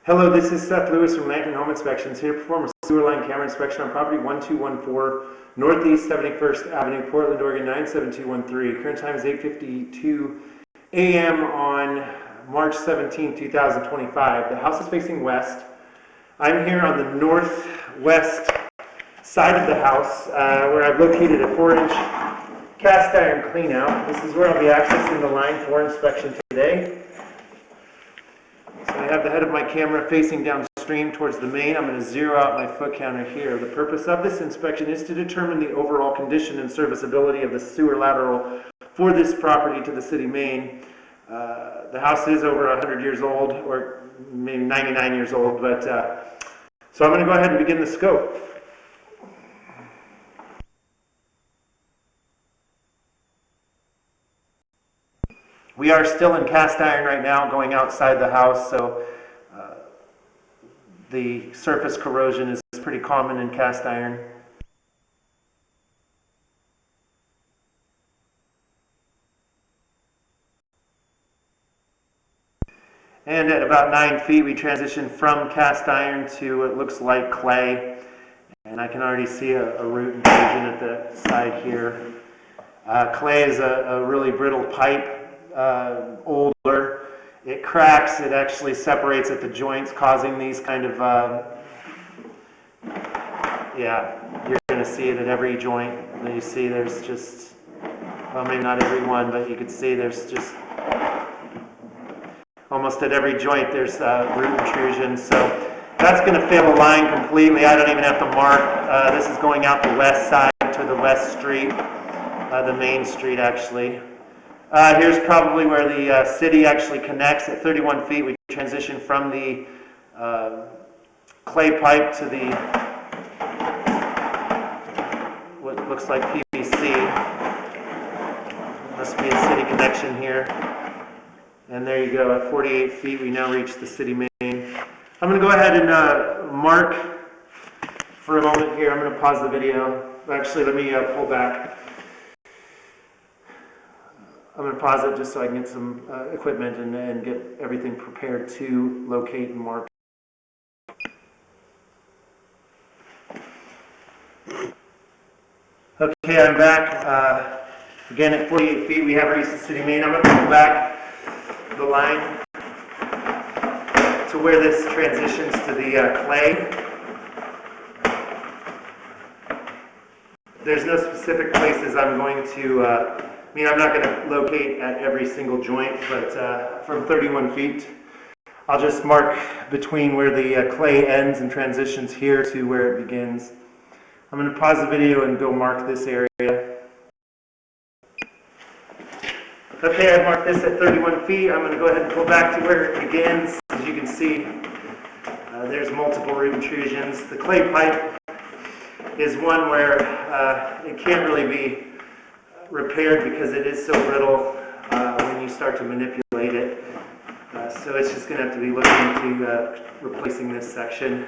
Hello, this is Seth Lewis from Lantern Home Inspections, here to perform a sewer line camera inspection on property 1214 Northeast 71st Avenue, Portland, Oregon 97213. Current time is 8:52 a.m. on March 17, 2025. The house is facing west. I'm here on the northwest side of the house where I've located a 4-inch cast iron cleanout. This is where I'll be accessing the line for inspection today. So I have the head of my camera facing downstream towards the main. I'm going to zero out my foot counter here. The purpose of this inspection is to determine the overall condition and serviceability of the sewer lateral for this property to the city main. The house is over 100 years old, or maybe 99 years old, but so I'm going to go ahead and begin the scope. We are still in cast iron right now, going outside the house, so the surface corrosion is pretty common in cast iron. And at about 9 feet, we transition from cast iron to what looks like clay. And I can already see a root intrusion at the side here. Clay is a really brittle pipe. Older, it cracks, it actually separates at the joints, causing these kind of, you're going to see it at every joint. And you see there's just, well, maybe not every one, but you can see there's just, almost at every joint there's root intrusion. So that's going to fail the line completely. I don't even have to mark. This is going out the west side to the west street, the main street actually. Here's probably where the city actually connects. At 31 feet, we transition from the clay pipe to the what looks like PVC. Must be a city connection here. And there you go. At 48 feet, we now reach the city main. I'm going to go ahead and mark for a moment here. I'm going to pause the video. Actually, let me pull back. I'm going to pause it just so I can get some equipment and get everything prepared to locate and mark. Okay, I'm back. Again, at 48 feet, we have reached the city main. I'm going to pull back the line to where this transitions to the clay. There's no specific places I'm going to I'm not going to locate at every single joint, but from 31 feet, I'll just mark between where the clay ends and transitions here to where it begins. I'm going to pause the video and go mark this area. Okay, I've marked this at 31 feet. I'm going to go ahead and pull back to where it begins. As you can see, there's multiple root intrusions. The clay pipe is one where it can't really be repaired because it is so brittle when you start to manipulate it. So it's just going to have to be looking into replacing this section.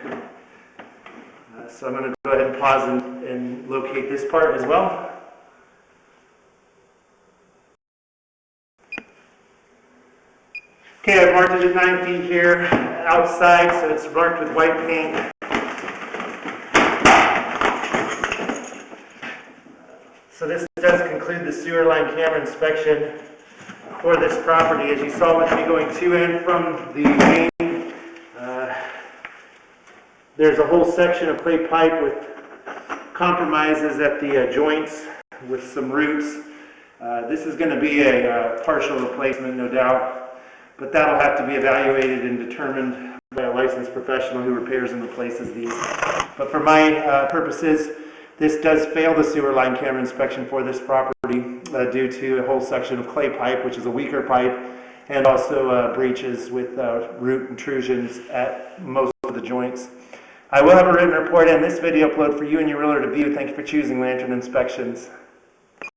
So I'm going to go ahead and pause and locate this part as well. Okay, I've marked it at 9 feet here outside, so it's marked with white paint. So this does conclude the sewer line camera inspection for this property. As you saw with me going to and from the main, there's a whole section of clay pipe with compromises at the joints with some roots. This is going to be a partial replacement, no doubt, but that'll have to be evaluated and determined by a licensed professional who repairs and replaces these. But for my purposes, this does fail the sewer line camera inspection for this property due to a whole section of clay pipe, which is a weaker pipe, and also breaches with root intrusions at most of the joints. I will have a written report and this video upload for you and your realtor to view. Thank you for choosing Lantern Inspections.